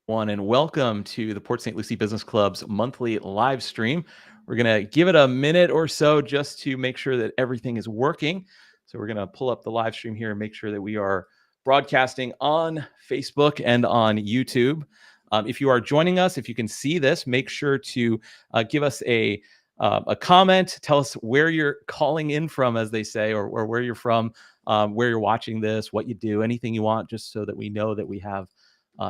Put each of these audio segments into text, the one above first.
And welcome to the Port St. Lucie Business Club's monthly live stream. We're going to give it a minute or so just to make sure that everything is working. So we're going to pull up the live stream here and make sure that we are broadcasting on Facebook and on YouTube. If you are joining us, if you can see this, make sure to give us a comment. Tell us where you're calling in from, as they say, or where you're from, where you're watching this, what you do, anything you want, just so that we know that we have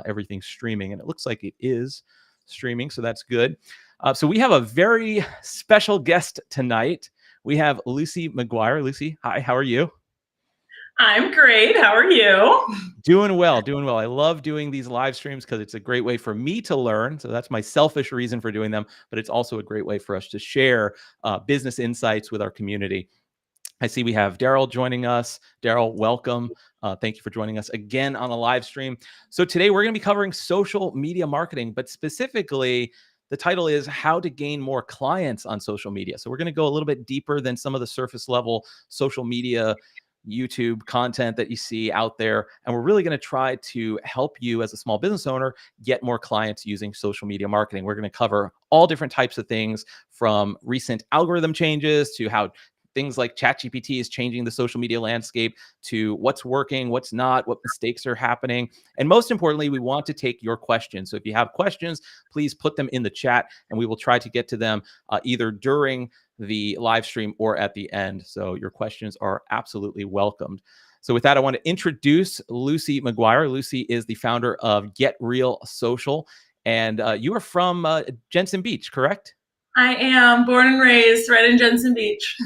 everything streaming. And it looks like it is streaming, so that's good. So we have a very special guest tonight. We have Lucie McGuire. Lucie, hi, how are you? I'm great. How are you? Doing well. I love doing these live streams because it's a great way for me to learn. So that's my selfish reason for doing them, but it's also a great way for us to share business insights with our community. I see we have Daryl joining us. Daryl, welcome. Thank you for joining us again on a live stream. So today we're going to be covering social media marketing, but specifically the title is How to Gain More Clients on Social Media. So we're going to go a little bit deeper than some of the surface level social media YouTube content that you see out there. And we're really going to try to help you as a small business owner get more clients using social media marketing. We're going to cover all different types of things, from recent algorithm changes to how things like ChatGPT is changing the social media landscape, to what's working, what's not, what mistakes are happening. And most importantly, we want to take your questions. So if you have questions, please put them in the chat and we will try to get to them either during the live stream or at the end. So your questions are absolutely welcomed. So with that, I want to introduce Lucie McGuire. Lucie is the founder of Get Real Social. And you are from Jensen Beach, correct? I am born and raised right in Jensen Beach.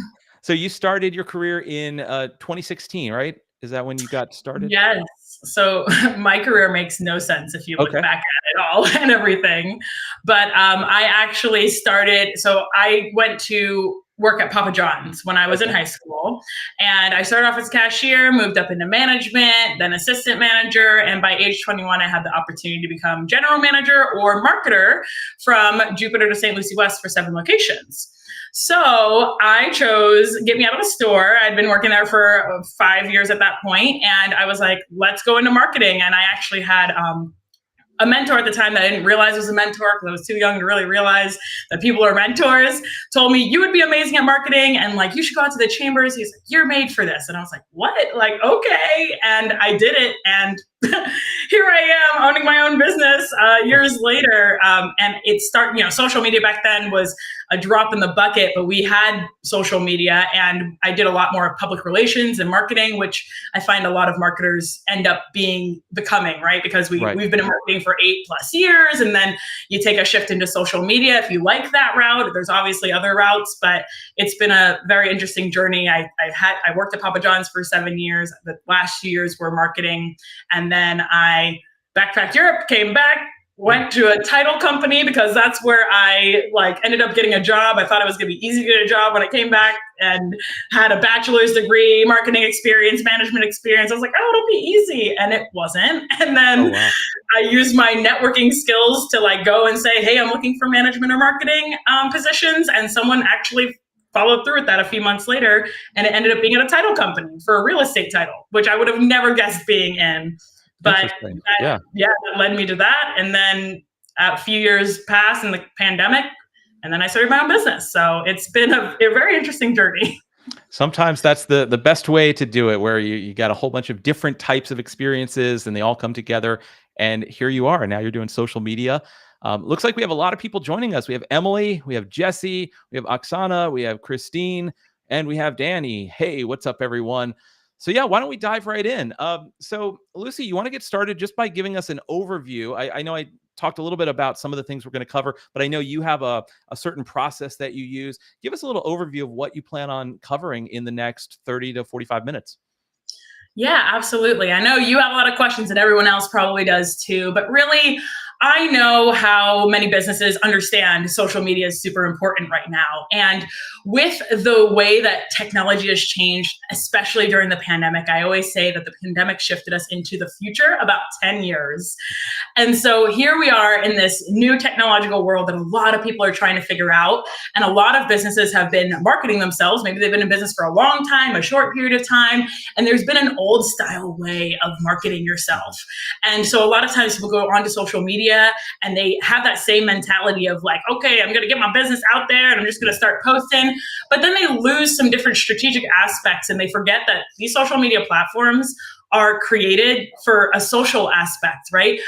So you started your career in 2016, right? Is that when you got started? Yes. So my career makes no sense if you look back at it all and everything. But I actually started, so I went to work at Papa John's when I was in high school. And I started off as cashier, moved up into management, then assistant manager. And by age 21, I had the opportunity to become general manager or marketer from Jupiter to St. Lucie West for 7 locations. So I chose Get Me Out of the Store. I'd been working there for 5 years at that point, and I was like, let's go into marketing. And I actually had a mentor at the time that I didn't realize was a mentor because I was too young to really realize that people are mentors, told me, you would be amazing at marketing and like, you should go out to the chambers. He's like, you're made for this. And I was like, what? Like, okay. And I did it. And here I am owning my own business years later. And it started, social media back then was a drop in the bucket, but we had social media and I did a lot more public relations and marketing, which I find a lot of marketers end up becoming, right? Because we've been in marketing for 8+ years, and then you take a shift into social media. If you like that route, there's obviously other routes, but it's been a very interesting journey. I worked at Papa John's for 7 years. The last 2 years were marketing. And then I backpacked Europe, came back, went to a title company because that's where I ended up getting a job. I thought it was going to be easy to get a job when I came back, and had a bachelor's degree, marketing experience, management experience. I was like, oh, it'll be easy. And it wasn't. And then I used my networking skills to go and say, hey, I'm looking for management or marketing positions. And someone actually followed through with that a few months later. And it ended up being at a title company for a real estate title, which I would have never guessed being in. But that led me to that. And then a few years passed in the pandemic, and then I started my own business. So it's been a very interesting journey. Sometimes that's the best way to do it, where you got a whole bunch of different types of experiences and they all come together. And here you are. Now you're doing social media. Looks like we have a lot of people joining us. We have Emily, we have Jesse, we have Oksana, we have Christine, and we have Danny. Hey, what's up, everyone? So yeah, why don't we dive right in? So Lucie, you want to get started just by giving us an overview. I know I talked a little bit about some of the things we're going to cover, but I know you have a certain process that you use. Give us a little overview of what you plan on covering in the next 30 to 45 minutes. Yeah, absolutely. I know you have a lot of questions and everyone else probably does too, but really, I know how many businesses understand social media is super important right now. And with the way that technology has changed, especially during the pandemic, I always say that the pandemic shifted us into the future about 10 years. And so here we are in this new technological world that a lot of people are trying to figure out. And a lot of businesses have been marketing themselves. Maybe they've been in business for a long time, a short period of time. And there's been an old style way of marketing yourself. And so a lot of times people go onto social media and they have that same mentality of like, okay, I'm going to get my business out there and I'm just going to start posting. But then they lose some different strategic aspects and they forget that these social media platforms are created for a social aspect, right?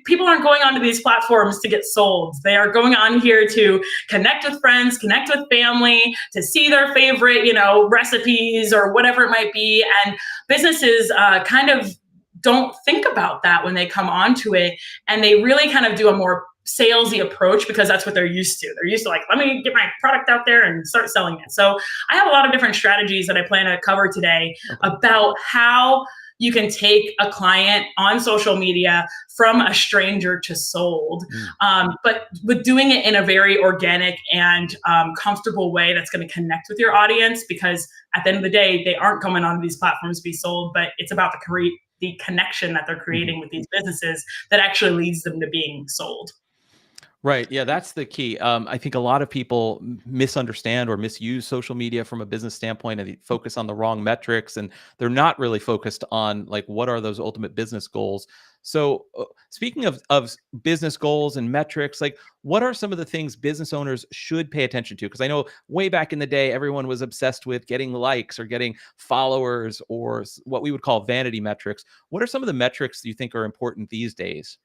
People aren't going onto these platforms to get sold. They are going on here to connect with friends, connect with family, to see their favorite, recipes or whatever it might be. And businesses kind of don't think about that when they come onto it, and they really kind of do a more salesy approach because that's what they're used to. They're used to like, let me get my product out there and start selling it. So I have a lot of different strategies that I plan to cover today about how you can take a client on social media from a stranger to sold, but with doing it in a very organic and comfortable way that's going to connect with your audience, because at the end of the day, they aren't coming onto these platforms to be sold, but it's about the connection that they're creating with these businesses that actually leads them to being sold. Right. Yeah, that's the key. I think a lot of people misunderstand or misuse social media from a business standpoint, and they focus on the wrong metrics, and they're not really focused on like what are those ultimate business goals. So, speaking of business goals and metrics, like what are some of the things business owners should pay attention to? Because I know way back in the day, everyone was obsessed with getting likes or getting followers or what we would call vanity metrics. What are some of the metrics you think are important these days?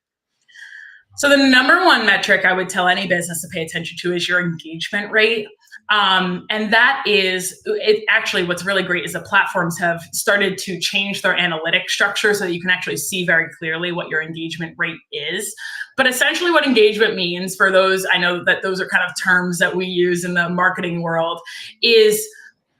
So the number one metric I would tell any business to pay attention to is your engagement rate. And that is it. Actually, what's really great is the platforms have started to change their analytic structure so that you can actually see very clearly what your engagement rate is. But essentially what engagement means, for those, I know that those are kind of terms that we use in the marketing world, is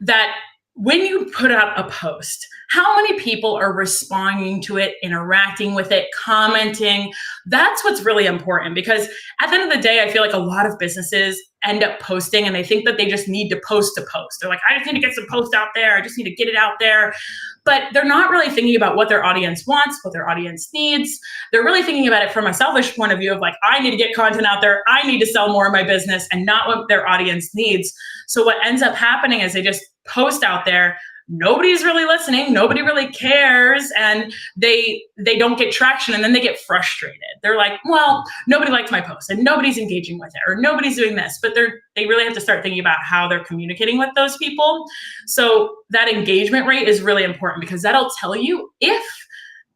that when you put out a post, how many people are responding to it, interacting with it, commenting? That's what's really important, because at the end of the day, I feel like a lot of businesses end up posting and they think that they just need to post. They're like, I just need to get some posts out there. I just need to get it out there. But they're not really thinking about what their audience wants, what their audience needs. They're really thinking about it from a selfish point of view of like, I need to get content out there. I need to sell more of my business, and not what their audience needs. So what ends up happening is they just post out there. Nobody's really listening. Nobody really cares. And they don't get traction, and then they get frustrated. They're like, well, nobody liked my post and nobody's engaging with it, or nobody's doing this. But they really have to start thinking about how they're communicating with those people. So that engagement rate is really important, because that'll tell you if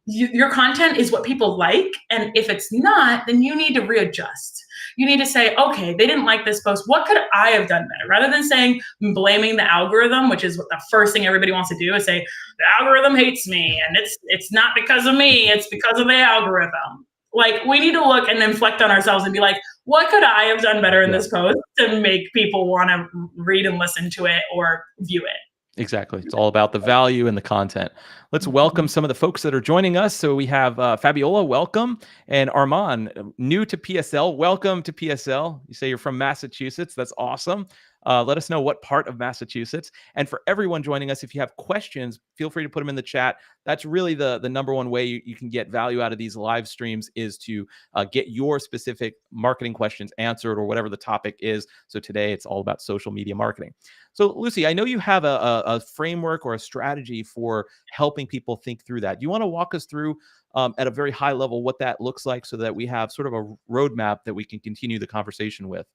your content is what people like. And if it's not, then you need to readjust. You need to say, okay, they didn't like this post. What could I have done better? Rather than saying, blaming the algorithm, which is what the first thing everybody wants to do, is say, the algorithm hates me and it's not because of me, it's because of the algorithm. Like, we need to look and inflect on ourselves and be like, what could I have done better in this post to make people want to read and listen to it or view it? Exactly. It's all about the value and the content. Let's welcome some of the folks that are joining us. So we have Fabiola, welcome. And Armand, new to PSL. Welcome to PSL. You say you're from Massachusetts. That's awesome. Let us know what part of Massachusetts. And for everyone joining us, if you have questions, feel free to put them in the chat. That's really the number one way you can get value out of these live streams, is to get your specific marketing questions answered, or whatever the topic is. So today it's all about social media marketing. So Lucie, I know you have a framework or a strategy for helping people think through that. Do you want to walk us through at a very high level what that looks like, so that we have sort of a roadmap that we can continue the conversation with?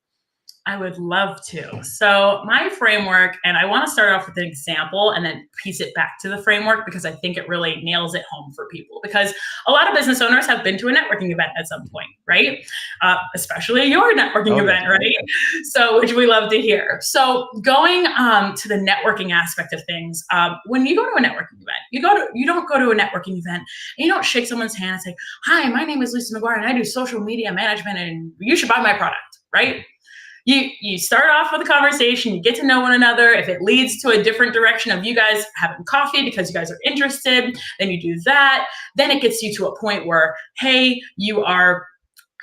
I would love to. So my framework, and I want to start off with an example and then piece it back to the framework, because I think it really nails it home for people. Because a lot of business owners have been to a networking event at some point, right? Especially your networking event, right? So, which we love to hear. So going to the networking aspect of things, when you go to a networking event, you don't go to a networking event and you don't shake someone's hand and say, "Hi, my name is Lucie McGuire and I do social media management and you should buy my product," right? You start off with a conversation, you get to know one another. If it leads to a different direction of you guys having coffee because you guys are interested, then you do that. Then it gets you to a point where, hey, you are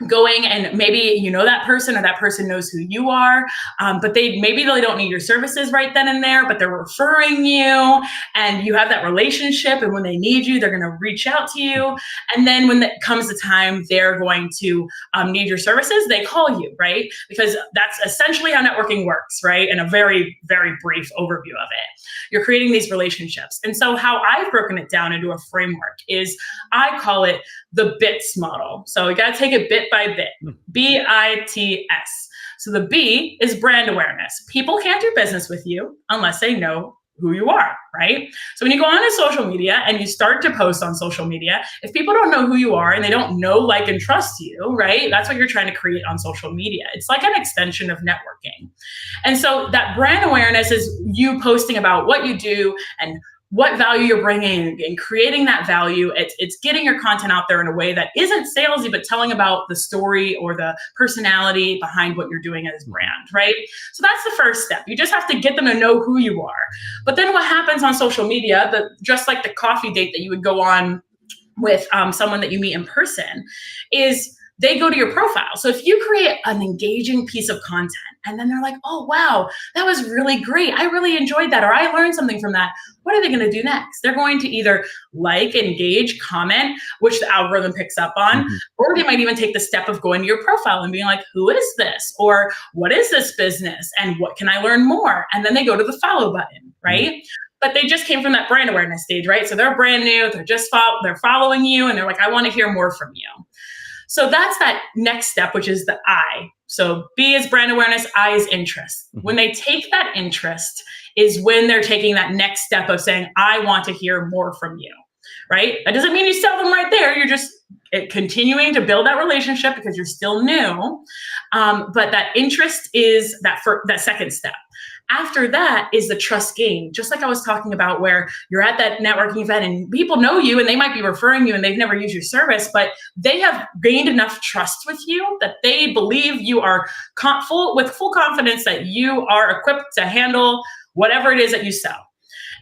going and maybe you know that person or that person knows who you are, but maybe they don't need your services right then and there, but they're referring you and you have that relationship, and when they need you, they're going to reach out to you. And then when it comes the time they're going to need your services, they call you, right? Because that's essentially how networking works, right? In a very, very brief overview of it. You're creating these relationships. And so how I've broken it down into a framework is I call it the BITS model. So we got to take it bit by bit. BITS. So the B is brand awareness. People can't do business with you unless they know who you are, right? So when you go on to social media and you start to post on social media, if people don't know who you are and they don't know, like, and trust you, right? That's what you're trying to create on social media. It's like an extension of networking. And so that brand awareness is you posting about what you do and what value you're bringing and creating that value. It's getting your content out there in a way that isn't salesy, but telling about the story or the personality behind what you're doing as a brand, right? So that's the first step. You just have to get them to know who you are. But then what happens on social media, just like the coffee date that you would go on with someone that you meet in person, is they go to your profile. So if you create an engaging piece of content and then they're like, oh, wow, that was really great. I really enjoyed that. Or I learned something from that. What are they going to do next? They're going to either like, engage, comment, which the algorithm picks up on, or they might even take the step of going to your profile and being like, who is this? Or what is this business? And what can I learn more? And then they go to the follow button, right? But they just came from that brand awareness stage, right? So they're brand new, they're following you, and they're like, I want to hear more from you. So that's that next step, which is the I. So B is brand awareness, I is interest. When they take that interest is when they're taking that next step of saying, I want to hear more from you, right? That doesn't mean you sell them right there. You're just continuing to build that relationship because you're still new. But that interest is that second step. After that is the trust gain, just like I was talking about, where you're at that networking event and people know you and they might be referring you and they've never used your service, but they have gained enough trust with you that they believe you are with full confidence that you are equipped to handle whatever it is that you sell.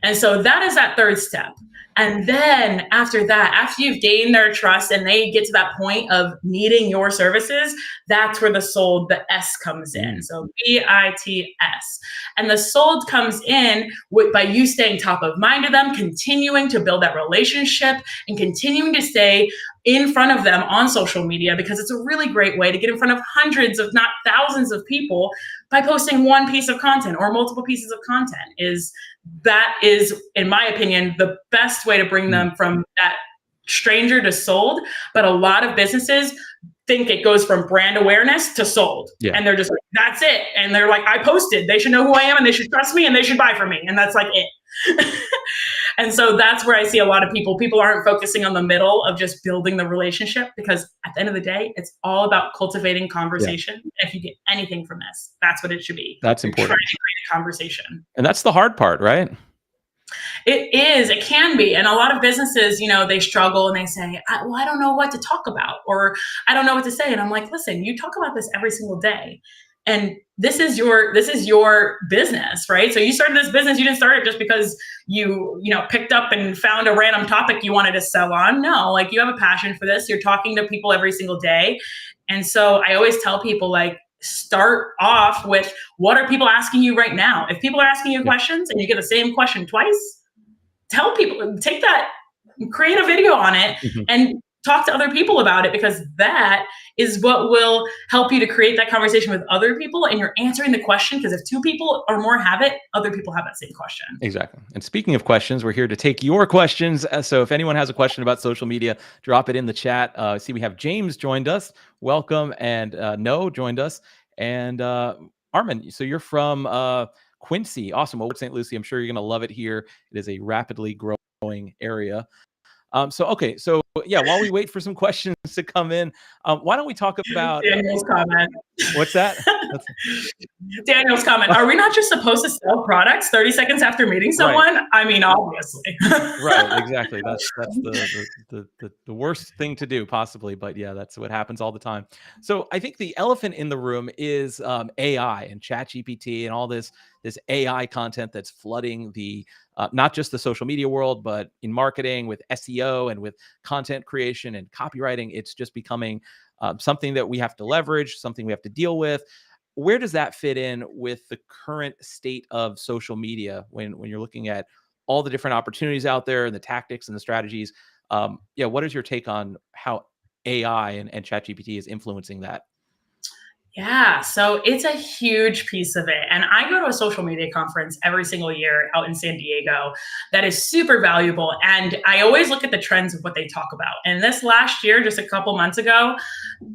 And so that is that third step. And then after that, after you've gained their trust and they get to that point of needing your services, that's where the S comes in. So BITS. And the sold comes in by you staying top of mind to them, continuing to build that relationship and continuing to stay in front of them on social media, because it's a really great way to get in front of hundreds, if not thousands of people by posting one piece of content or multiple pieces of content. That is, in my opinion, the best way to bring them from that stranger to sold. But a lot of businesses think it goes from brand awareness to sold. And they're just like, that's it. And they're like, I posted, they should know who I am and they should trust me and they should buy from me. And that's like it. And so that's where I see a lot of people aren't focusing on the middle of just building the relationship, because at the end of the day, it's all about cultivating conversation. If you get anything from this, that's what it should be. That's important. Trying to create a conversation. And that's the hard part, right? It is. It can be. And a lot of businesses, they struggle and they say, I don't know what to talk about, or I don't know what to say. And I'm like, listen, you talk about this every single day. And this is your business, right? So you started this business. You didn't start it just because you picked up and found a random topic you wanted to sell on. No, like, you have a passion for this. You're talking to people every single day. And so I always tell people, like, start off with, what are people asking you right now? If people are asking you questions and you get the same question twice, tell people, take that, create a video on it and talk to other people about it, because that is what will help you to create that conversation with other people. And you're answering the question, because if two people or more have it, other people have that same question. Exactly. And speaking of questions, we're here to take your questions. So if anyone has a question about social media, drop it in the chat. See, we have James joined us. Welcome. And No joined us. And Armin, so you're from Quincy. Awesome. Well, St. Lucie, I'm sure you're going to love it here. It is a rapidly growing area. So while we wait for some questions to come in, why don't we talk about Daniel's comment? What's that? Daniel's comment. Are we not just supposed to sell products 30 seconds after meeting someone? Right. I mean, obviously. Right. Exactly. That's the worst thing to do, possibly. But yeah, that's what happens all the time. So I think the elephant in the room is AI and ChatGPT and all this AI content that's flooding the not just the social media world, but in marketing, with SEO and with content creation and copywriting. It's just becoming something that we have to leverage, something we have to deal with. Where does that fit in with the current state of social media when you're looking at all the different opportunities out there and the tactics and the strategies? Yeah, what is your take on how AI and ChatGPT is influencing that? Yeah, so it's a huge piece of it. And I go to a social media conference every single year out in San Diego that is super valuable. And I always look at the trends of what they talk about. And this last year, just a couple months ago,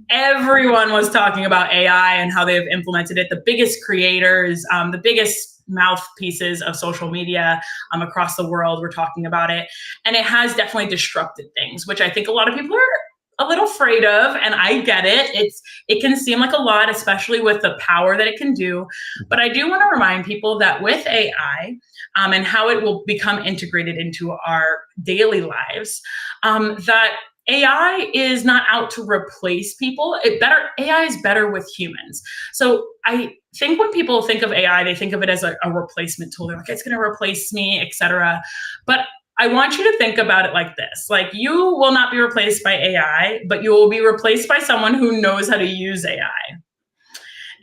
everyone was talking about AI and how they've implemented it. The biggest creators, the biggest mouthpieces of social media across the world were talking about it. And it has definitely disrupted things, which I think a lot of people are a little afraid of, and I get it. It can seem like a lot, especially with the power that it can do. But I do want to remind people that with AI and how it will become integrated into our daily lives, that AI is not out to replace people. AI is better with humans. So I think when people think of AI, they think of it as a replacement tool. They're like, it's going to replace me, etc. But I want you to think about it like this. Like, you will not be replaced by AI, but you will be replaced by someone who knows how to use AI.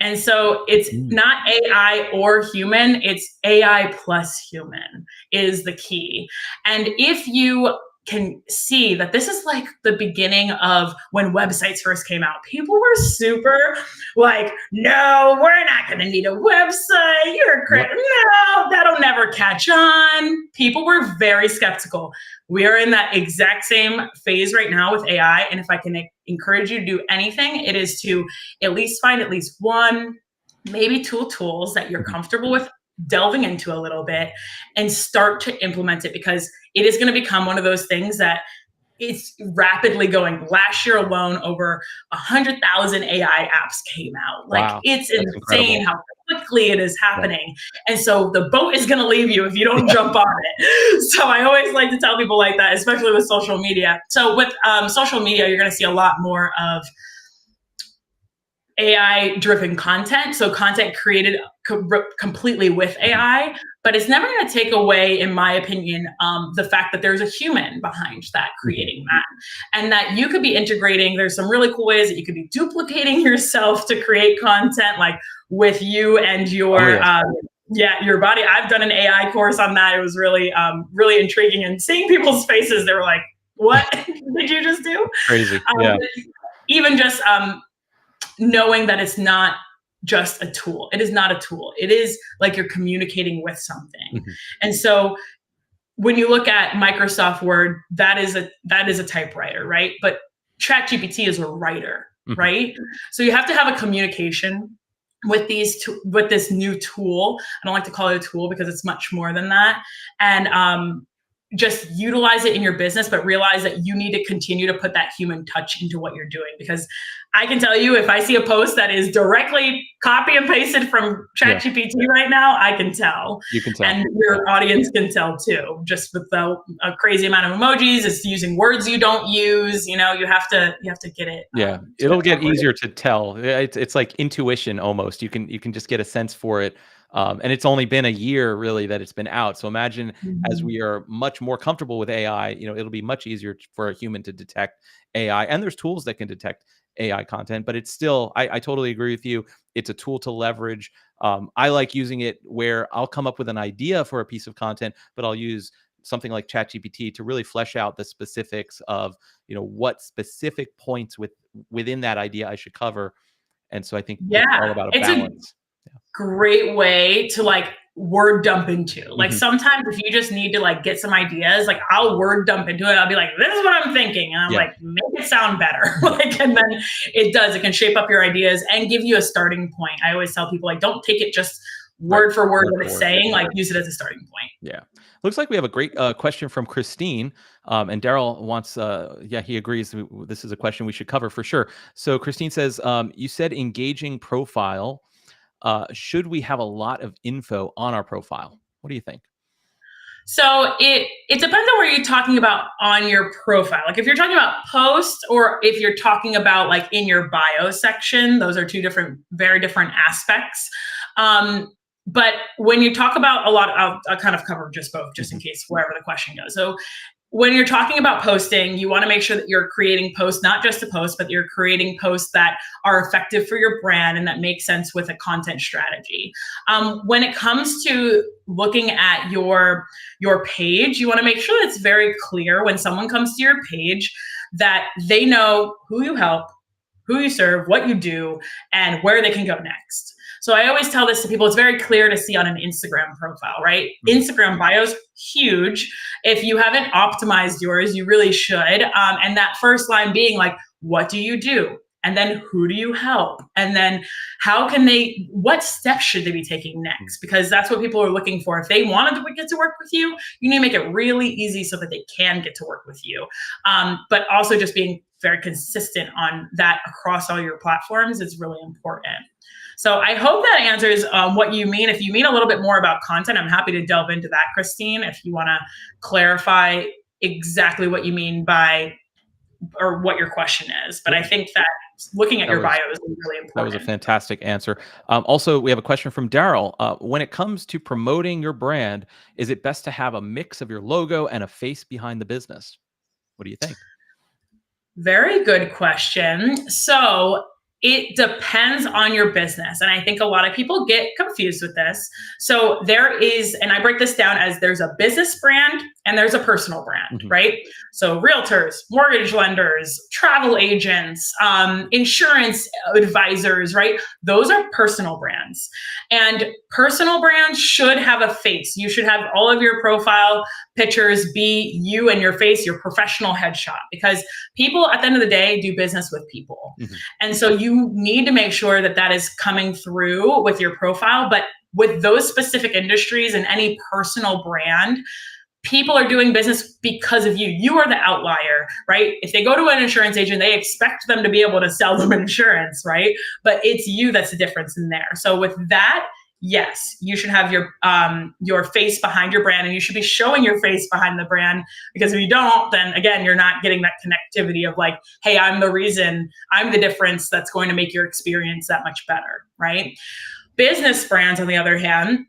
And so it's not AI or human, it's AI plus human is the key. And if you can see that this is like the beginning of when websites first came out. People were super like, no, we're not going to need a website. You're crazy. No, that'll never catch on. People were very skeptical. We are in that exact same phase right now with AI. And if I can encourage you to do anything, it is to at least find at least one, maybe two tools that you're comfortable with delving into a little bit and start to implement it, because it is going to become one of those things that it's rapidly going. Last year alone, over 100,000 AI apps came out. Like, wow, it's insane how quickly it is happening. Yeah. And so the boat is going to leave you if you don't jump on it. So I always like to tell people like that, especially with social media. So with social media, you're going to see a lot more of AI-driven content, so content created completely with AI, but it's never going to take away, in my opinion, the fact that there's a human behind that creating that, and that you could be integrating. There's some really cool ways that you could be duplicating yourself to create content, like with you and your your body. I've done an AI course on that. It was really, really intriguing, and seeing people's faces, they were like, "What did you just do?" Crazy. Yeah. Even just knowing that it's not just a tool. It is not a tool. It is like you're communicating with something. And so when you look at Microsoft Word, that is a typewriter, right? But ChatGPT is a writer, right? So you have to have a communication with with this new tool. I don't like to call it a tool because it's much more than that. And just utilize it in your business, but realize that you need to continue to put that human touch into what you're doing. Because I can tell you, if I see a post that is directly copy and pasted from ChatGPT right now, I can tell. You can tell. And your audience can tell too, just with a crazy amount of emojis. It's using words you don't use. You know, you have to get it. Yeah, it'll get easier to tell. It's like intuition almost. You can just get a sense for it. And it's only been a year really that it's been out. So imagine as we are much more comfortable with AI, it'll be much easier for a human to detect AI. And there's tools that can detect AI content, but it's still, I totally agree with you. It's a tool to leverage. I like using it where I'll come up with an idea for a piece of content, but I'll use something like ChatGPT to really flesh out the specifics of, what specific points within that idea I should cover. And so I think it's all about a balance. Great way to like word dump into. Like sometimes if you just need to like get some ideas, like I'll word dump into it. I'll be like, this is what I'm thinking. And I'm like, make it sound better. And then it can shape up your ideas and give you a starting point. I always tell people, like, don't take it just word for word what it's saying, like use it as a starting point. Yeah. Looks like we have a great question from Christine. And Daryl wants, he agrees. This is a question we should cover for sure. So Christine says, you said engaging profile. Should we have a lot of info on our profile? What do you think? So it depends on where you're talking about on your profile. Like if you're talking about posts or if you're talking about like in your bio section, those are two very different aspects. But when you talk about a lot, I'll kind of cover just both, just in case wherever the question goes. So when you're talking about posting, you want to make sure that you're creating posts, not just a post, but you're creating posts that are effective for your brand and that make sense with a content strategy. When it comes to looking at your page, you want to make sure that it's very clear when someone comes to your page that they know who you help, who you serve, what you do, and where they can go next. So I always tell this to people, it's very clear to see on an Instagram profile, right? Instagram bio's huge. If you haven't optimized yours, you really should. And that first line being like, what do you do? And then who do you help? And then what steps should they be taking next? Because that's what people are looking for. If they wanted to get to work with you, you need to make it really easy so that they can get to work with you. But also just being very consistent on that across all your platforms is really important. So I hope that answers what you mean. If you mean a little bit more about content, I'm happy to delve into that, Christine, if you want to clarify exactly what you mean by, or what your question is. But I think that looking at your bio is really important. That was a fantastic answer. Also, we have a question from Daryl. When it comes to promoting your brand, is it best to have a mix of your logo and a face behind the business? What do you think? Very good question. So it depends on your business. And I think a lot of people get confused with this. So there is, and I break this down as there's a business brand and there's a personal brand, right? So realtors, mortgage lenders, travel agents, insurance advisors, right? Those are personal brands. And personal brands should have a face. You should have all of your profile pictures be you and your face, your professional headshot, because people at the end of the day do business with people. And so you need to make sure that that is coming through with your profile. But with those specific industries and any personal brand, people are doing business because of you. You are the outlier, right? If they go to an insurance agent, they expect them to be able to sell them insurance, right? But it's you that's the difference in there. So with that, yes, you should have your face behind your brand, and you should be showing your face behind the brand, because if you don't, then again, you're not getting that connectivity of like, hey, I'm the reason, I'm the difference that's going to make your experience that much better, right? Business brands, on the other hand,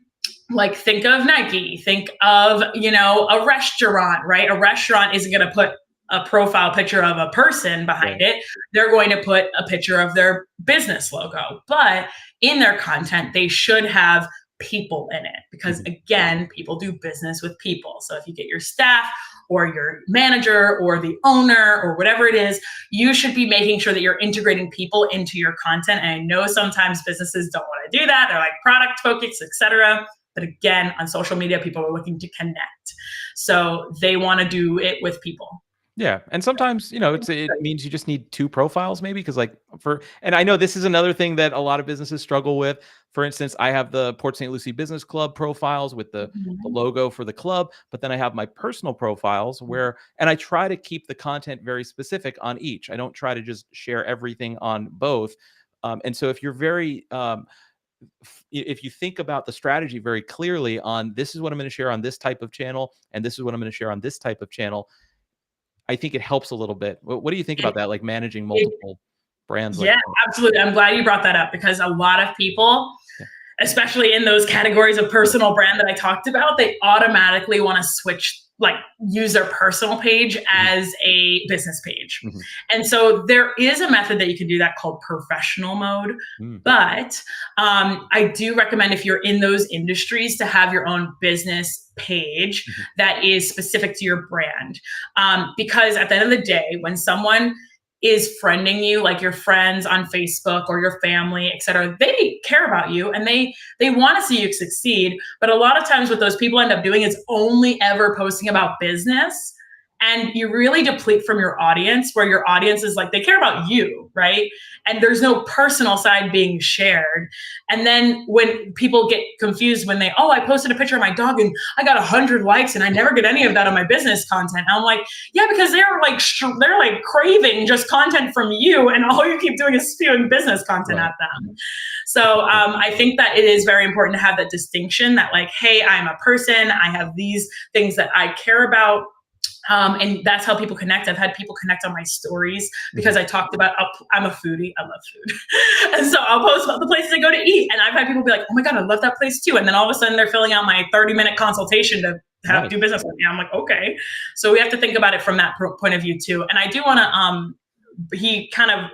like think of Nike, think of, a restaurant, right? A restaurant isn't going to put a profile picture of a person behind it. They're going to put a picture of their business logo. But in their content, they should have people in it, because again, people do business with people. So if you get your staff or your manager or the owner or whatever it is, you should be making sure that you're integrating people into your content. And I know sometimes businesses don't want to do that. They're like product focused, etc. But again, on social media, people are looking to connect. So they want to do it with people. Yeah. And sometimes, it means you just need two profiles maybe. Cause and I know this is another thing that a lot of businesses struggle with. For instance, I have the Port St. Lucie Business Club profiles with the logo for the club, but then I have my personal profiles and I try to keep the content very specific on each. I don't try to just share everything on both. And so if you're if you think about the strategy very clearly on, this is what I'm going to share on this type of channel, and this is what I'm going to share on this type of channel, I think it helps a little bit. What do you think about that? Like managing multiple brands? Yeah, absolutely. I'm glad you brought that up, because a lot of people, especially in those categories of personal brand that I talked about, they automatically want to switch, like use their personal page as a business page. And so there is a method that you can do that called professional mode. But I do recommend, if you're in those industries, to have your own business page that is specific to your brand. Because at the end of the day, when someone is friending you, like your friends on Facebook or your family, et cetera, they care about you and they want to see you succeed. But a lot of times what those people end up doing is only ever posting about business. And you really deplete from your audience, where your audience is like, they care about you, right? And there's no personal side being shared. And then when people get confused when I posted a picture of my dog and I got 100 likes and I never get any of that on my business content. And I'm like, yeah, because they're like craving just content from you, and all you keep doing is spewing business content at them. So I think that it is very important to have that distinction that like, hey, I'm a person, I have these things that I care about. And that's how people connect. I've had people connect on my stories because I talked about, I'm a foodie. I love food. And so I'll post about the places I go to eat. And I've had people be like, oh my God, I love that place too. And then all of a sudden they're filling out my 30-minute consultation to do business with me. I'm like, okay. So we have to think about it from that point of view too. And I do want to, he kind of,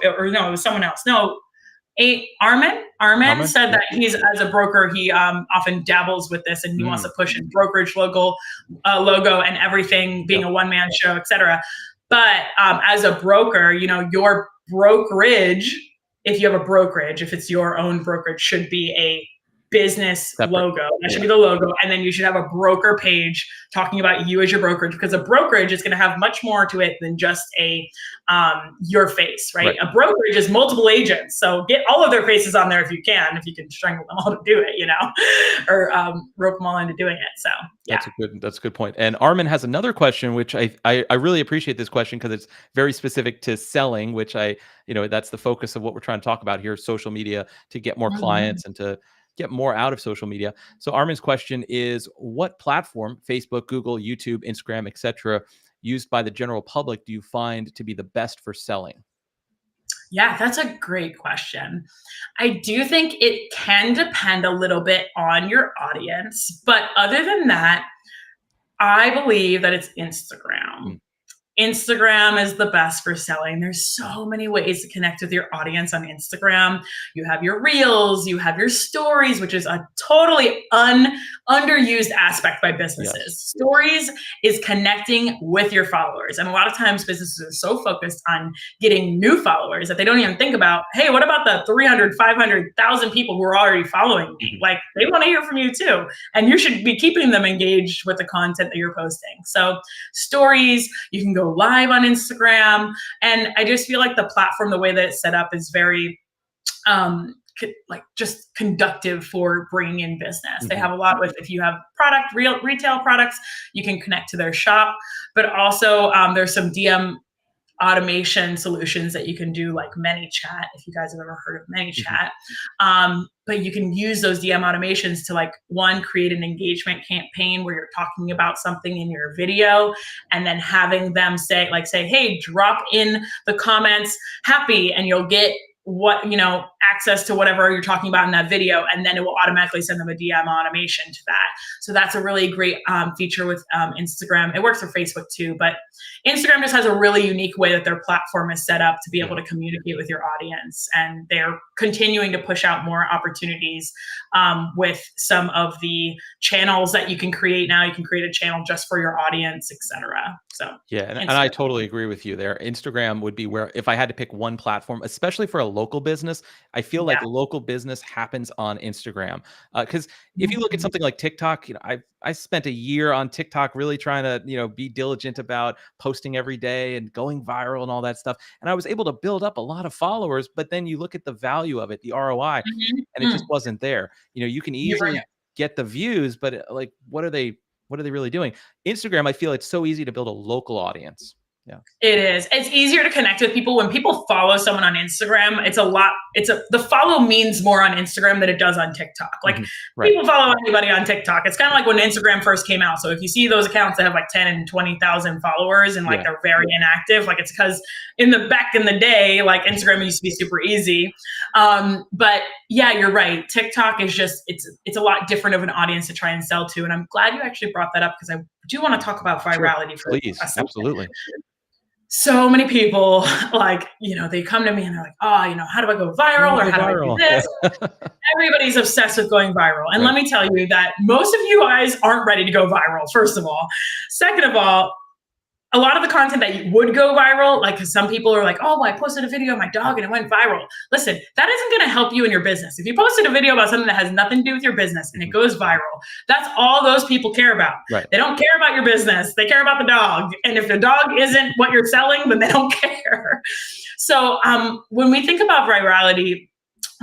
it was someone else. No, Armin said that he's, as a broker, he often dabbles with this and he wants to push his brokerage logo and everything, being a one-man show, etc. But as a broker, your brokerage, if you have a brokerage, if it's your own brokerage, should be a business logo. That should be the logo. And then you should have a broker page talking about you as your brokerage, because a brokerage is going to have much more to it than just your face, right? A brokerage is multiple agents. So get all of their faces on there if you can strangle them all to do it, or rope them all into doing it. So yeah. That's a good point. And Armin has another question, which I really appreciate this question because it's very specific to selling, which that's the focus of what we're trying to talk about here, social media, to get more clients and to get more out of social media. So Armin's question is, what platform, Facebook, Google, YouTube, Instagram, etc., used by the general public do you find to be the best for selling? Yeah, that's a great question. I do think it can depend a little bit on your audience, but other than that, I believe that it's Instagram. Instagram is the best for selling. There's so many ways to connect with your audience on Instagram. You have your reels, you have your stories, which is a totally underused aspect by businesses. Yes. Stories is connecting with your followers. And a lot of times businesses are so focused on getting new followers that they don't even think about, hey, what about the 300, 500,000 people who are already following me? Like, they want to hear from you too. And you should be keeping them engaged with the content that you're posting. So stories, you can go live on Instagram. And I just feel like the platform, the way that it's set up, is very just conductive for bringing in business. They have a lot with, if you have retail products, you can connect to their shop, but also there's some DM automation solutions that you can do, like ManyChat, if you guys have ever heard of ManyChat. But you can use those DM automations to create an engagement campaign where you're talking about something in your video, and then having them say, hey, drop in the comments happy, and you'll get access to whatever you're talking about in that video, and then it will automatically send them a DM automation to that. So that's a really great feature with Instagram. It works for Facebook too, but Instagram just has a really unique way that their platform is set up to be able to communicate with your audience, and they're continuing to push out more opportunities with some of the channels that you can create now. You can create a channel just for your audience, etc. So yeah, and I totally agree with you there. Instagram would be where, if I had to pick one platform, especially for a local business, I feel like local business happens on Instagram. Because if you look at something like TikTok, I spent a year on TikTok really trying to be diligent about posting every day and going viral and all that stuff. And I was able to build up a lot of followers, but then you look at the value of it, the ROI, and it just wasn't there. You can easily get the views, but what are they really doing? Instagram, I feel it's so easy to build a local audience. Yeah, it is. It's easier to connect with people when people follow someone on Instagram. The follow means more on Instagram than it does on TikTok. People follow anybody on TikTok. It's kind of like when Instagram first came out. So if you see those accounts that have 10 and 20,000 followers and they're very inactive, it's because back in the day, Instagram used to be super easy. But yeah, you're right. TikTok is just, it's a lot different of an audience to try and sell to. And I'm glad you actually brought that up, because I do want to talk about virality for please. Absolutely. So many people, they come to me and they're like, oh, how do I go viral, or how do I do this? Everybody's obsessed with going viral. And let me tell you that most of you guys aren't ready to go viral, first of all. Second of all, a lot of the content that would go viral, because some people are like, oh, well, I posted a video of my dog and it went viral. Listen, that isn't going to help you in your business. If you posted a video about something that has nothing to do with your business and it goes viral, that's all those people care about. Right. They don't care about your business. They care about the dog. And if the dog isn't what you're selling, then they don't care. So when we think about virality,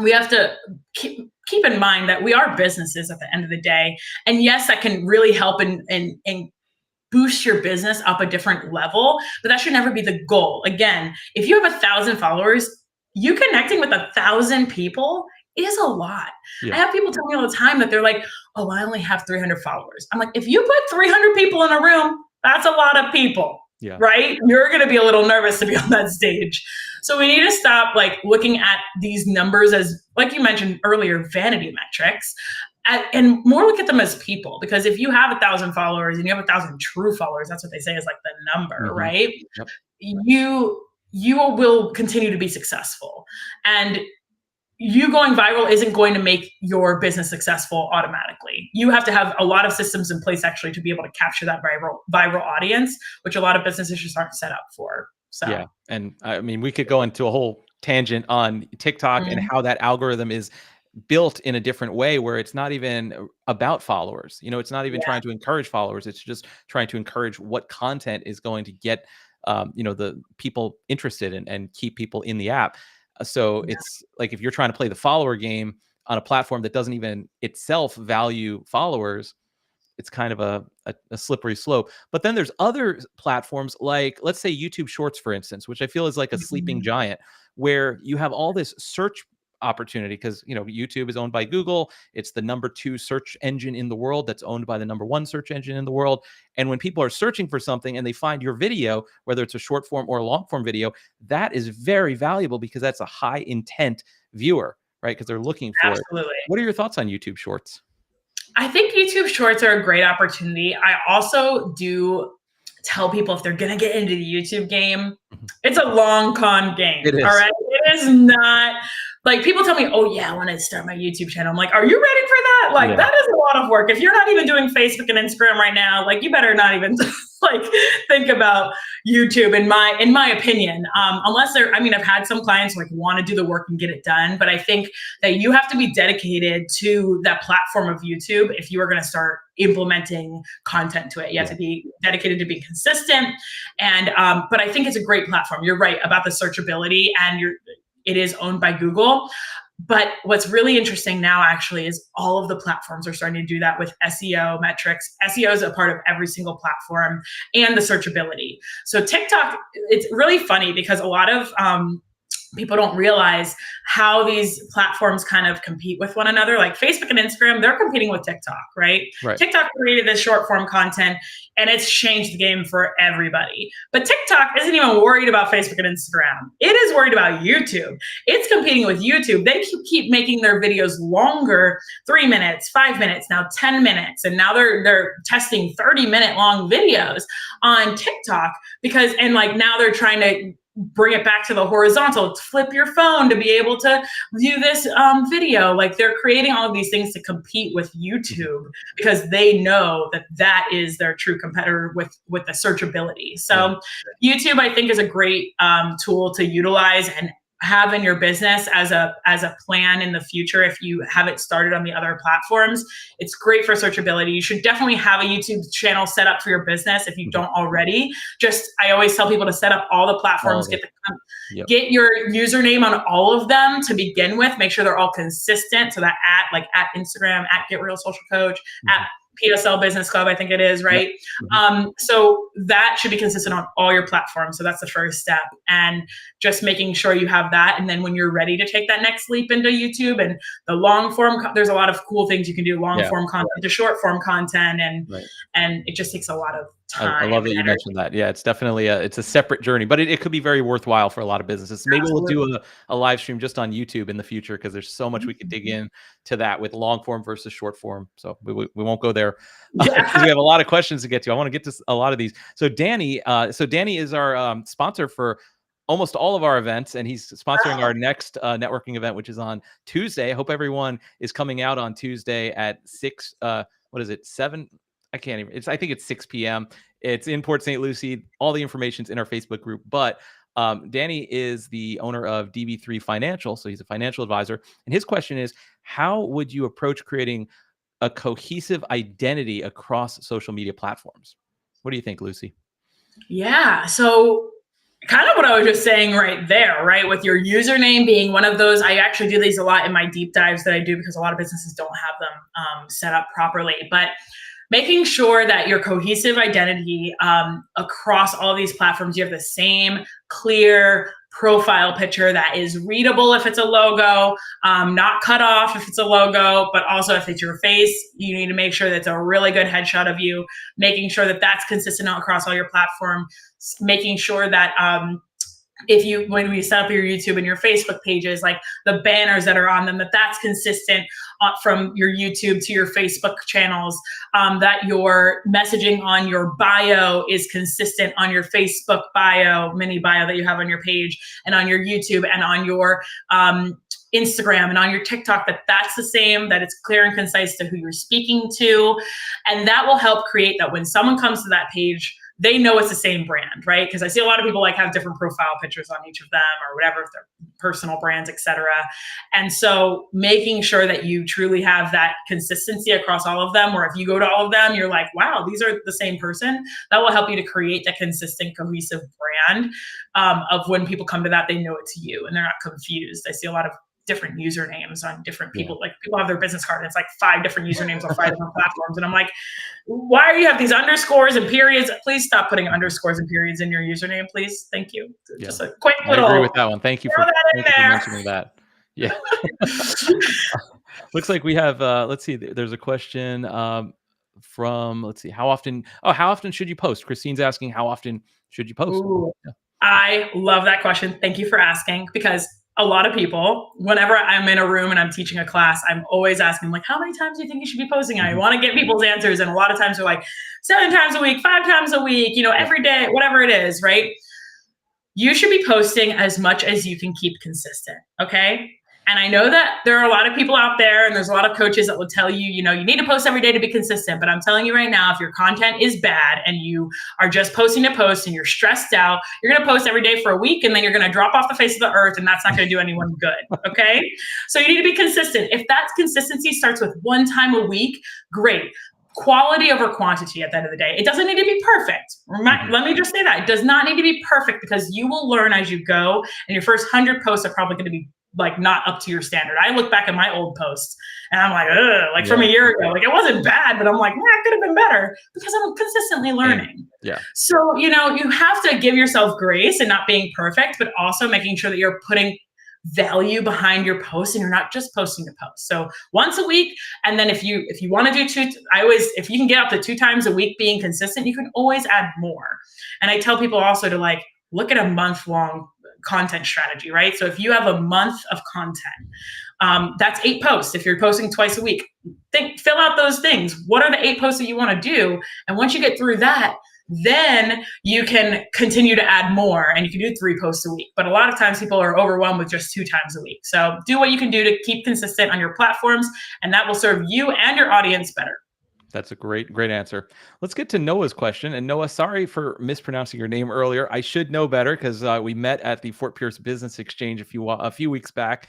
we have to keep in mind that we are businesses at the end of the day. And yes, that can really help in boost your business up a different level, but that should never be the goal. Again, if you have 1,000 followers, you connecting with 1,000 people is a lot. Yeah. I have people tell me all the time that they're like, oh, I only have 300 followers. I'm like, if you put 300 people in a room, that's a lot of people, right? You're going to be a little nervous to be on that stage. So we need to stop looking at these numbers as, like you mentioned earlier, vanity metrics. and more look at them as people, because if you have 1,000 followers and you have 1,000 true followers, that's what they say is like the number, right? Yep. You will continue to be successful, and you going viral isn't going to make your business successful automatically. You have to have a lot of systems in place actually to be able to capture that viral audience, which a lot of businesses just aren't set up for. So yeah, and I mean, we could go into a whole tangent on TikTok and how that algorithm is built in a different way, where it's not even about followers. You know, it's not even trying to encourage followers. It's just trying to encourage what content is going to get, you know, the people interested in and keep people in the app. So it's like if you're trying to play the follower game on a platform that doesn't even itself value followers, it's kind of a slippery slope. But then there's other platforms like, let's say YouTube Shorts, for instance, which I feel is like a sleeping giant, where you have all this search opportunity because, you know, YouTube is owned by Google. It's the #2 search engine in the world that's owned by the #1 search engine in the world. And when people are searching for something and they find your video, whether it's a short form or a long form video, that is very valuable because that's a high intent viewer, right? Because they're looking for it. What are your thoughts on YouTube Shorts? I think YouTube Shorts are a great opportunity. I also do tell people, if they're going to get into the YouTube game, it's a long con game. It is. All right. It is not like, people tell me, oh yeah, I want to start my YouTube channel. I'm like, are you ready for that? Like, that is a lot of work. If you're not even doing Facebook and Instagram right now, like, you better not even like think about YouTube, in my opinion. Unless they're, I mean, I've had some clients like want to do the work and get it done, but I think that you have to be dedicated to that platform of YouTube if you are going to start implementing content to it. You have to be dedicated to being consistent. And but I think it's a great platform. You're right about the searchability, and it is owned by Google. But what's really interesting now actually is all of the platforms are starting to do that with SEO metrics. SEO is a part of every single platform, and the searchability. So TikTok, it's really funny because a lot of people don't realize how these platforms kind of compete with one another. Like Facebook and Instagram, they're competing with TikTok, right? TikTok created this short form content, and it's changed the game for everybody. But TikTok isn't even worried about Facebook and Instagram. It is worried about YouTube. It's competing with YouTube. They keep making their videos longer, 3 minutes, 5 minutes, now 10 minutes. And now they're testing 30-minute long videos on TikTok because, and like now they're trying to bring it back to the horizontal, flip your phone to be able to view this video. Like, they're creating all of these things to compete with YouTube because they know that that is their true competitor with the searchability. So YouTube, I think, is a great tool to utilize and have in your business as a plan in the future. If you haven't started on the other platforms, it's great for searchability. You should definitely have a YouTube channel set up for your business if you don't already. I always tell people to set up all the platforms, get your username on all of them to begin with. Make sure they're all consistent. So that at Instagram, at Get Real Social Coach, at PSL Business Club, I think it is, right? So that should be consistent on all your platforms. So that's the first step. And just making sure you have that. And then when you're ready to take that next leap into YouTube and the long form, there's a lot of cool things you can do, long form content to short form content. And it just takes a lot of time. I love that you mentioned that. Yeah, it's definitely it's a separate journey, but it could be very worthwhile for a lot of businesses. Maybe we'll do a live stream just on YouTube in the future, because there's so much we could dig in to that with long form versus short form. So we won't go there because we have a lot of questions to get to. I want to get to a lot of these. So Danny is our sponsor for almost all of our events, and he's sponsoring our next networking event, which is on Tuesday. I hope everyone is coming out on Tuesday at 6. What is it? 7. I can't even. I think it's 6 p.m. It's in Port St. Lucie. All the information's in our Facebook group. But Danny is the owner of DB3 Financial, so he's a financial advisor. And his question is, how would you approach creating a cohesive identity across social media platforms? What do you think, Lucie? Yeah. So kind of what I was just saying right there, right? With your username being one of those. I actually do these a lot in my deep dives that I do because a lot of businesses don't have them set up properly. But making sure that your cohesive identity across all these platforms, you have the same clear profile picture that is readable if it's a logo, not cut off if it's a logo, but also if it's your face, you need to make sure that it's a really good headshot of you, making sure that that's consistent across all your platform, making sure that when we set up your YouTube and your Facebook pages, like the banners that are on them, that's consistent from your YouTube to your Facebook channels, that your messaging on your bio is consistent on your Facebook bio, mini bio that you have on your page, and on your YouTube and on your Instagram and on your TikTok, that's the same, that it's clear and concise to who you're speaking to. And that will help create that when someone comes to that page, they know it's the same brand, right? Because I see a lot of people like have different profile pictures on each of them or whatever, if they're personal brands, etc. And so making sure that you truly have that consistency across all of them, or if you go to all of them, you're like, wow, these are the same person. That will help you to create that consistent, cohesive brand of when people come to that, they know it's you and they're not confused. I see a lot of different usernames on different people. Like people have their business card and it's like 5 different usernames on 5 different platforms. And I'm like, why do you have these underscores and periods? Please stop putting underscores and periods in your username, please. Thank you. Just a quick little. I agree with that one. Thank you for mentioning that. Yeah. Looks like we have, let's see, there's a question from, let's see, how often should you post? Christine's asking, how often should you post? I love that question. Thank you for asking, because a lot of people, whenever I'm in a room and I'm teaching a class, I'm always asking, like, how many times do you think you should be posting? I want to get people's answers. And a lot of times they're like 7 times a week, 5 times a week, every day, whatever it is, right? You should be posting as much as you can keep consistent. Okay. And I know that there are a lot of people out there and there's a lot of coaches that will tell you, you need to post every day to be consistent. But I'm telling you right now, if your content is bad and you are just posting to post and you're stressed out, you're going to post every day for a week and then you're going to drop off the face of the earth, and that's not going to do anyone good. Okay. So you need to be consistent. If that consistency starts with 1 time a week, great. Quality over quantity at the end of the day. It doesn't need to be perfect. Let me just say that. It does not need to be perfect, because you will learn as you go, and your first 100 posts are probably going to be like not up to your standard. I look back at my old posts and I'm like, ugh, from a year ago, like it wasn't bad, but I'm like, it could have been better, because I'm consistently learning. Yeah. So, you have to give yourself grace and not being perfect, but also making sure that you're putting value behind your posts and you're not just posting to post. So once a week. And then if you want to do 2, if you can get up to 2 times a week being consistent, you can always add more. And I tell people also to look at a month-long content strategy, right? So if you have a month of content, that's 8 posts. If you're posting twice a week, fill out those things. What are the 8 posts that you want to do? And once you get through that, then you can continue to add more, and you can do 3 posts a week. But a lot of times people are overwhelmed with just 2 times a week. So do what you can do to keep consistent on your platforms, and that will serve you and your audience better. That's a great answer. Let's get to Noah's question. And Noah, sorry for mispronouncing your name earlier. I should know better, because we met at the Fort Pierce Business Exchange a few weeks back.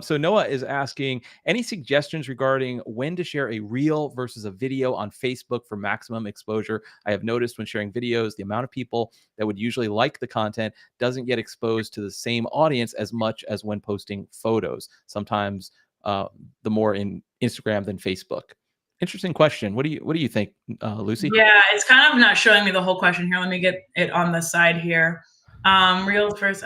So Noah is asking, any suggestions regarding when to share a reel versus a video on Facebook for maximum exposure? I have noticed when sharing videos, the amount of people that would usually like the content doesn't get exposed to the same audience as much as when posting photos. Sometimes the more in Instagram than Facebook. Interesting question. What do you think, Lucie? Yeah, it's kind of not showing me the whole question here. Let me get it on the side here. Reels first.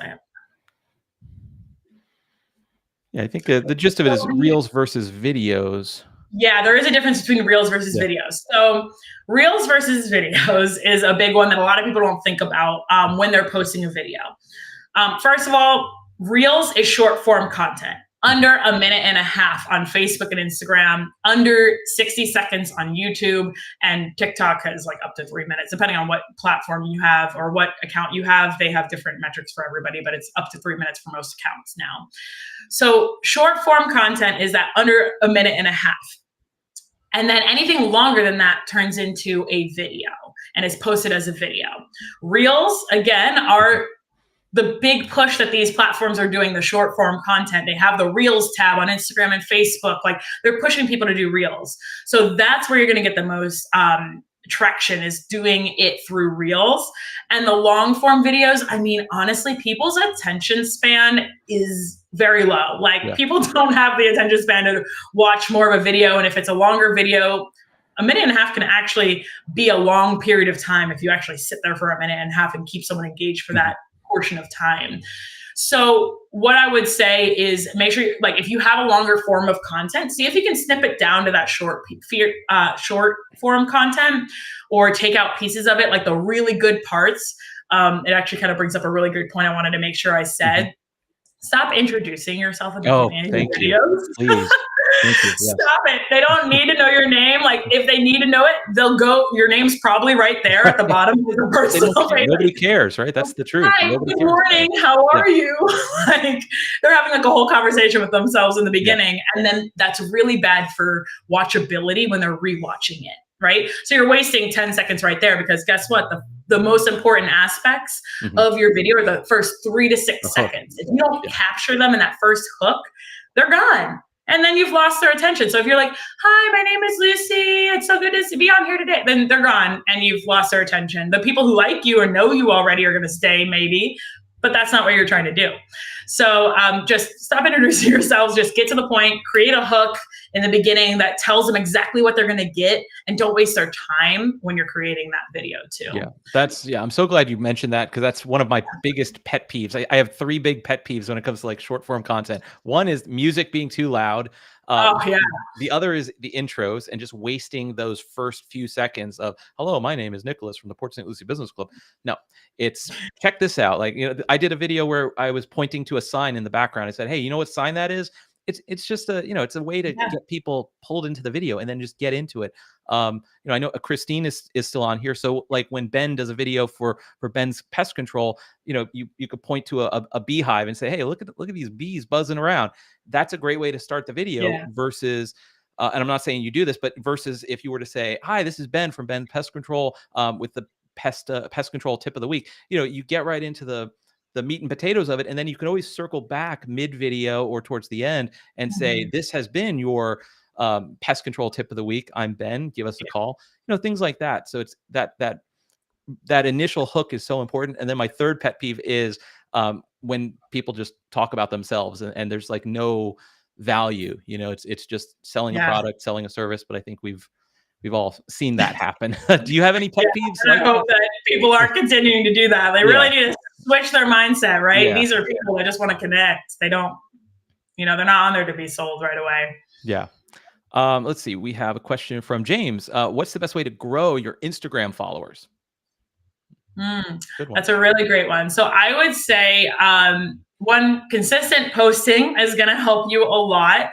Yeah, I think the gist of it is reels versus videos. Yeah, there is a difference between reels versus videos. So reels versus videos is a big one that a lot of people don't think about when they're posting a video. First of all, reels is short form content. Under 1.5 minutes on Facebook and Instagram, under 60 seconds on YouTube, and TikTok has like up to 3 minutes, depending on what platform you have or what account you have. They have different metrics for everybody, but it's up to 3 minutes for most accounts now. So short form content is that under 1.5 minutes. And then anything longer than that turns into a video and is posted as a video. Reels, again, are the big push that these platforms are doing, the short form content. They have the Reels tab on Instagram and Facebook. Like, they're pushing people to do Reels. So that's where you're going to get the most traction, is doing it through Reels. And the long form videos, I mean, honestly, people's attention span is very low. People don't have the attention span to watch more of a video. And if it's a longer video, 1.5 minutes can actually be a long period of time if you actually sit there for 1.5 minutes and keep someone engaged for that portion of time. So what I would say is, make sure, if you have a longer form of content, see if you can snip it down to that short form content, or take out pieces of it, like the really good parts. it actually kind of brings up a really good point I wanted to make sure I said. Stop introducing yourself in the beginning of your videos. Please. Thank you. Yes. Stop it. They don't need to know your name. Like, if they need to know it, they'll go, your name's probably right there at the bottom of the personal page. Nobody cares, right? That's the truth. Hi, good morning. How are you? Like, they're having like a whole conversation with themselves in the beginning. And then that's really bad for watchability when they're rewatching it, right? So you're wasting 10 seconds right there, because guess what? The most important aspects of your video are the first 3 to 6 seconds. If you don't capture them in that first hook, they're gone. And then you've lost their attention. So if you're like, hi, my name is Lucy, it's so good to be on here today, then they're gone and you've lost their attention. The people who like you or know you already are going to stay maybe, but that's not what you're trying to do. So just stop introducing yourselves, just get to the point, create a hook in the beginning that tells them exactly what they're going to get, and don't waste their time when you're creating that video too. I'm so glad you mentioned that, because that's one of my biggest pet peeves. I have 3 big pet peeves when it comes to like short form content. One is music being too loud. The other is the intros and just wasting those first few seconds of, hello, my name is Nicholas from the Port St. Lucie Business Club. No, it's check this out. Like, I did a video where I was pointing to a sign in the background. I said, hey, you know what sign that is? It's just a, it's a way to get people pulled into the video and then just get into it. I know Christine is still on here. So like when Ben does a video for Ben's pest control, you could point to a beehive and say, hey, look at these bees buzzing around. That's a great way to start the video versus, and I'm not saying you do this, but versus if you were to say, hi, this is Ben from Ben Pest Control with the pest control tip of the week. You get right into the meat and potatoes of it. And then you can always circle back mid video or towards the end and say, this has been your pest control tip of the week. I'm Ben, give us a call, things like that. So it's that initial hook is so important. And then my third pet peeve is when people just talk about themselves and there's like no value, it's just selling a product, selling a service. But I think we've all seen that happen. Do you have any pet peeves? I hope that people aren't continuing to do that. They really need to switch their mindset, right? These are people that just want to connect. They don't, they're not on there to be sold right away. Yeah. Let's see. We have a question from James. What's the best way to grow your Instagram followers? That's a really great one. So I would say one, consistent posting is going to help you a lot.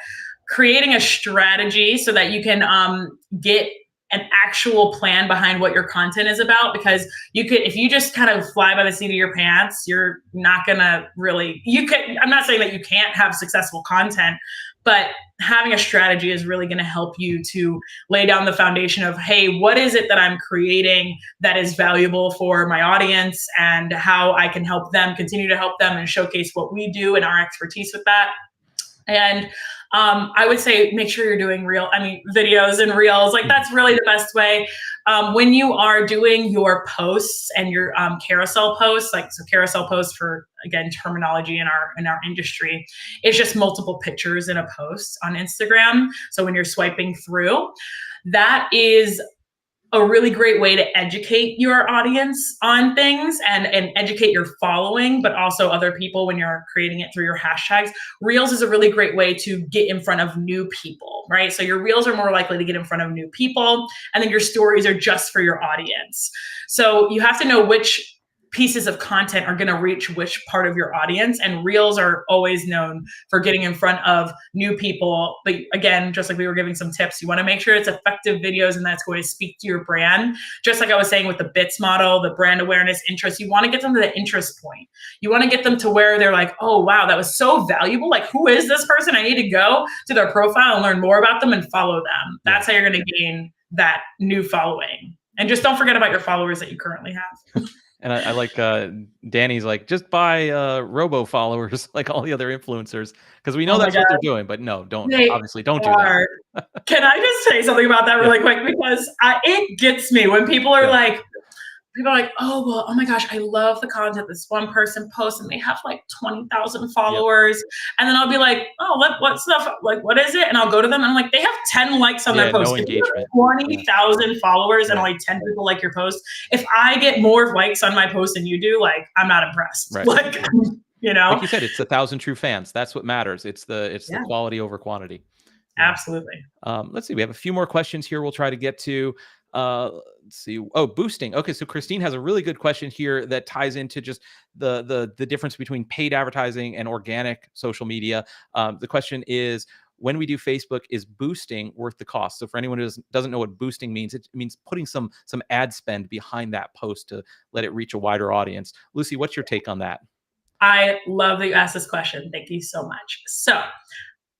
Creating a strategy so that you can get an actual plan behind what your content is about, because if you just kind of fly by the seat of your pants, you're not gonna really, I'm not saying that you can't have successful content, but having a strategy is really going to help you to lay down the foundation of, hey, what is it that I'm creating that is valuable for my audience, and how I can help them, continue to help them, and showcase what we do and our expertise with that. And I would say make sure you're doing videos and reels. Like, that's really the best way. When you are doing your posts and your carousel posts, so carousel posts, for, again, terminology in our industry, is just multiple pictures in a post on Instagram. So when you're swiping through, that is a really great way to educate your audience on things and educate your following, but also other people when you're creating it through your hashtags. Reels is a really great way to get in front of new people, right? So your reels are more likely to get in front of new people, and then your stories are just for your audience. So you have to know which pieces of content are going to reach which part of your audience, and reels are always known for getting in front of new people. But again, just like we were giving some tips, you want to make sure it's effective videos and that's going to speak to your brand. Just like I was saying with the BITS model, the brand awareness, interest, you want to get them to the interest point. You want to get them to where they're like, oh, wow, that was so valuable. Like, who is this person? I need to go to their profile and learn more about them and follow them. That's how you're going to gain that new following. And just don't forget about your followers that you currently have. And I like Danny's like, just buy robo followers like all the other influencers, because we know that's what they're doing. But no, don't do that. Can I just say something about that really quick? Because it gets me when people are like, oh my gosh, I love the content this one person posts and they have like 20,000 followers. And then I'll be like, oh, what stuff? Like, what is it? And I'll go to them and I'm like, they have 10 likes on their post. No engagement. 20,000 followers and only 10 people like your post. If I get more likes on my post than you do, like, I'm not impressed. Right. Like, like you said, it's 1,000 true fans. That's what matters. It's the quality over quantity. Absolutely. Let's see. We have a few more questions here we'll try to get to. Let's see. Oh, boosting. Okay, so Christine has a really good question here that ties into just the difference between paid advertising and organic social media. The question is, when we do Facebook, is boosting worth the cost? So for anyone who doesn't know what boosting means, it means putting some ad spend behind that post to let it reach a wider audience. Lucie, what's your take on that? I love that you asked this question. Thank you so much. So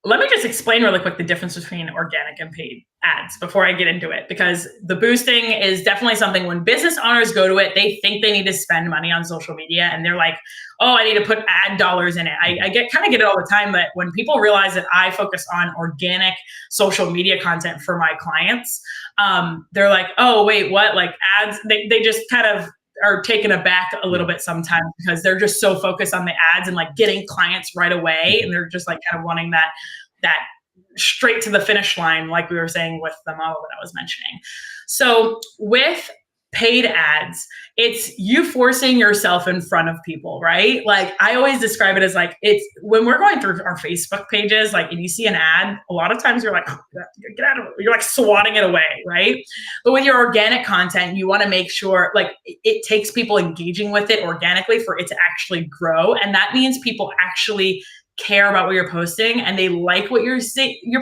let me just explain really quick the difference between organic and paid ads before I get into it, because the boosting is definitely something when business owners go to it, they think they need to spend money on social media and they're like, oh, I need to put ad dollars in it. I get it all the time, but when people realize that I focus on organic social media content for my clients, they're like, oh, wait, what? Like ads, they just kind of are taken aback a little bit sometimes because they're just so focused on the ads and like getting clients right away. And they're just like kind of wanting that straight to the finish line, like we were saying with the model that I was mentioning. So with paid ads, it's you forcing yourself in front of people, right? Like I always describe it as like, it's when we're going through our Facebook pages, like, and you see an ad, a lot of times you're like, oh, get out of it. You're like swatting it away, right? But with your organic content, you want to make sure like it takes people engaging with it organically for it to actually grow. And that means people actually care about what you're posting and they like what you're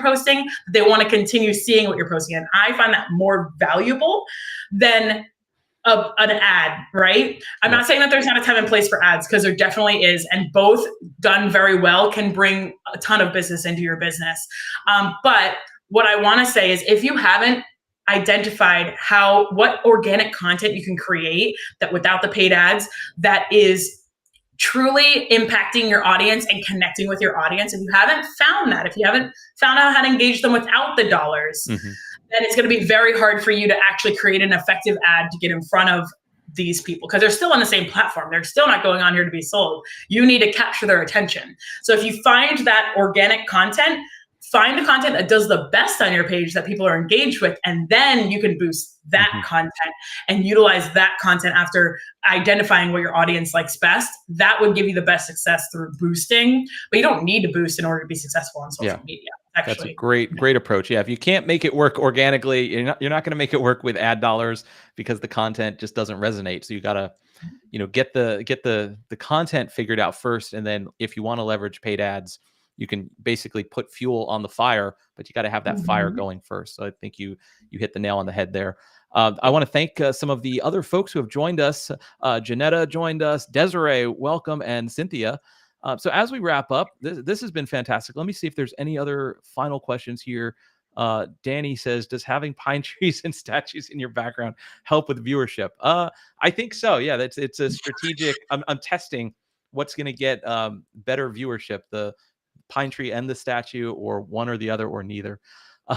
posting. They want to continue seeing what you're posting. And I find that more valuable than an ad, right? I'm not saying that there's not a time and place for ads, because there definitely is, and both done very well can bring a ton of business into your business. But what I want to say is, if you haven't identified what organic content you can create that without the paid ads, that is truly impacting your audience and connecting with your audience, if you haven't found that, if you haven't found out how to engage them without the dollars, then it's going to be very hard for you to actually create an effective ad to get in front of these people, because they're still on the same platform. They're still not going on here to be sold. You need to capture their attention. So if you find that organic content, find the content that does the best on your page that people are engaged with, and then you can boost that content and utilize that content after identifying what your audience likes best. That would give you the best success through boosting, but you don't need to boost in order to be successful on social media. Actually, that's a great approach. Yeah, if you can't make it work organically, you're not going to make it work with ad dollars, because the content just doesn't resonate. So you got to, get the content figured out first, and then if you want to leverage paid ads, you can basically put fuel on the fire, but you got to have that fire going first. So I think you hit the nail on the head there. I want to thank some of the other folks who have joined us. Janetta joined us, Desiree, welcome, and Cynthia. So as we wrap up, this has been fantastic. Let me see if there's any other final questions here. Danny says, does having pine trees and statues in your background help with viewership? I think so. Yeah, it's a strategic. I'm testing what's going to get better viewership, the pine tree and the statue, or one or the other, or neither.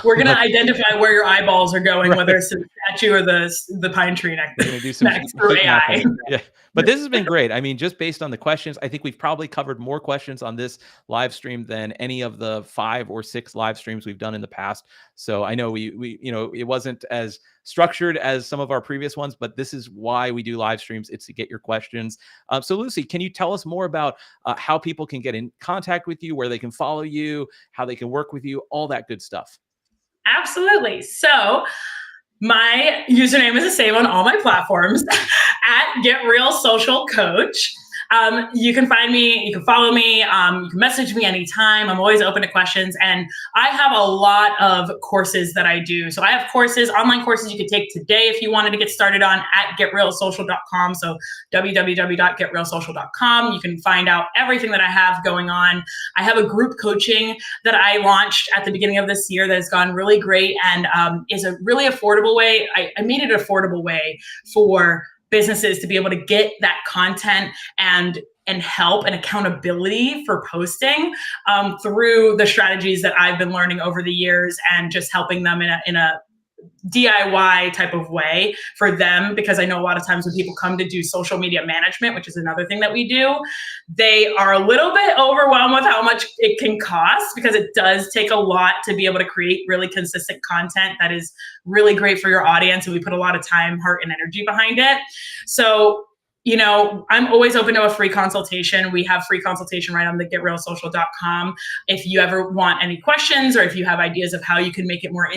We're going to identify where your eyeballs are going, whether it's the statue or the pine tree next. We're going to do some through AI. Yeah, but this has been great. I mean, just based on the questions, I think we've probably covered more questions on this live stream than any of the 5 or 6 live streams we've done in the past. So I know we it wasn't as structured as some of our previous ones, but this is why we do live streams. It's to get your questions. So Lucie, can you tell us more about how people can get in contact with you, where they can follow you, how they can work with you, all that good stuff? Absolutely. So my username is the same on all my platforms at Get Real Social Coach. You can find me, you can follow me, you can message me anytime. I'm always open to questions. And I have a lot of courses that I do. So I have courses, online courses you could take today if you wanted to get started on at getrealsocial.com. So www.getrealsocial.com. You can find out everything that I have going on. I have a group coaching that I launched at the beginning of this year that has gone really great and is a really affordable way. I made it an affordable way for businesses to be able to get that content and help and accountability for posting through the strategies that I've been learning over the years, and just helping them in a DIY type of way for them, because I know a lot of times when people come to do social media management, which is another thing that we do, they are a little bit overwhelmed with how much it can cost, because it does take a lot to be able to create really consistent content that is really great for your audience. And we put a lot of time, heart, and energy behind it. So I'm always open to a free consultation. We have free consultation right on the getrealsocial.com. If you ever want any questions, or if you have ideas of how you can make it more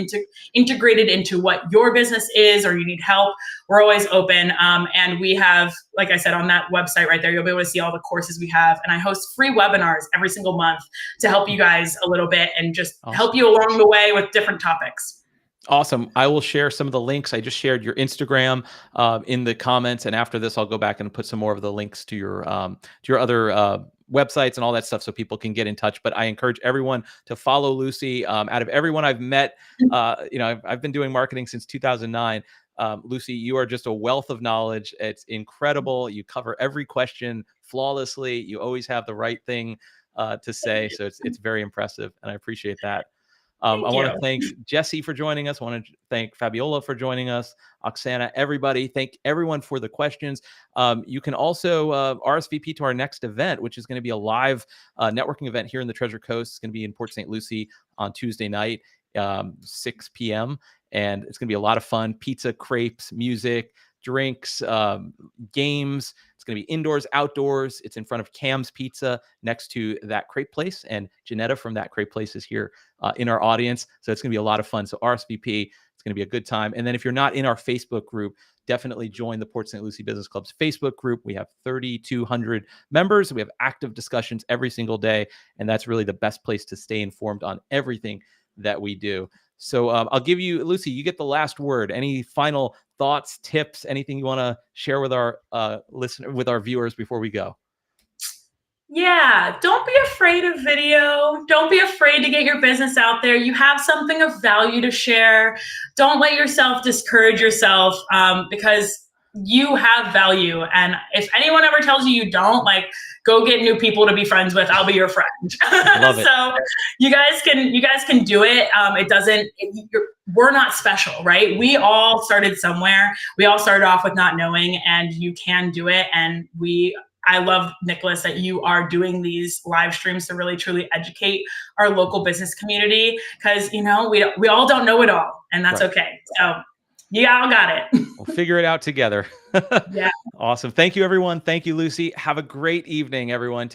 integrated into what your business is, or you need help, we're always open. And we have, like I said, on that website right there, you'll be able to see all the courses we have. And I host free webinars every single month to help you guys a little bit and just help you along the way with different topics. Awesome. I will share some of the links. I just shared your Instagram in the comments, and after this, I'll go back and put some more of the links to your other websites and all that stuff, so people can get in touch. But I encourage everyone to follow Lucie. Out of everyone I've met, I've been doing marketing since 2009. Lucie, you are just a wealth of knowledge. It's incredible. You cover every question flawlessly. You always have the right thing to say, so it's very impressive, and I appreciate that. I want to thank Jesse for joining us. I want to thank Fabiola for joining us, Oksana, everybody. Thank everyone for the questions. You can also RSVP to our next event, which is going to be a live networking event here in the Treasure Coast. It's going to be in Port St. Lucie on Tuesday night, 6 p.m. And it's going to be a lot of fun. Pizza, crepes, music, drinks, games. It's going to be indoors, outdoors. It's in front of Cam's Pizza next to That Crepe Place. And Janetta from That Crepe Place is here in our audience. So it's going to be a lot of fun. So RSVP, it's going to be a good time. And then if you're not in our Facebook group, definitely join the Port St. Lucie Business Club's Facebook group. We have 3,200 members. We have active discussions every single day. And that's really the best place to stay informed on everything that we do. So I'll give you, Lucie, you get the last word. Any final thoughts, tips, anything you want to share with our with our viewers before we go? Yeah, don't be afraid of video. Don't be afraid to get your business out there. You have something of value to share. Don't let yourself discourage yourself, because you have value. And if anyone ever tells you you don't, like, go get new people to be friends with. I'll be your friend. Love it. So you guys can do it. We're not special, right? We all started somewhere. We all started off with not knowing, and you can do it. And I love, Nicholas, that you are doing these live streams to really truly educate our local business community, because we all don't know it all, and that's okay. So you all got it. We'll figure it out together. Yeah. Awesome. Thank you, everyone. Thank you, Lucie. Have a great evening, everyone. Take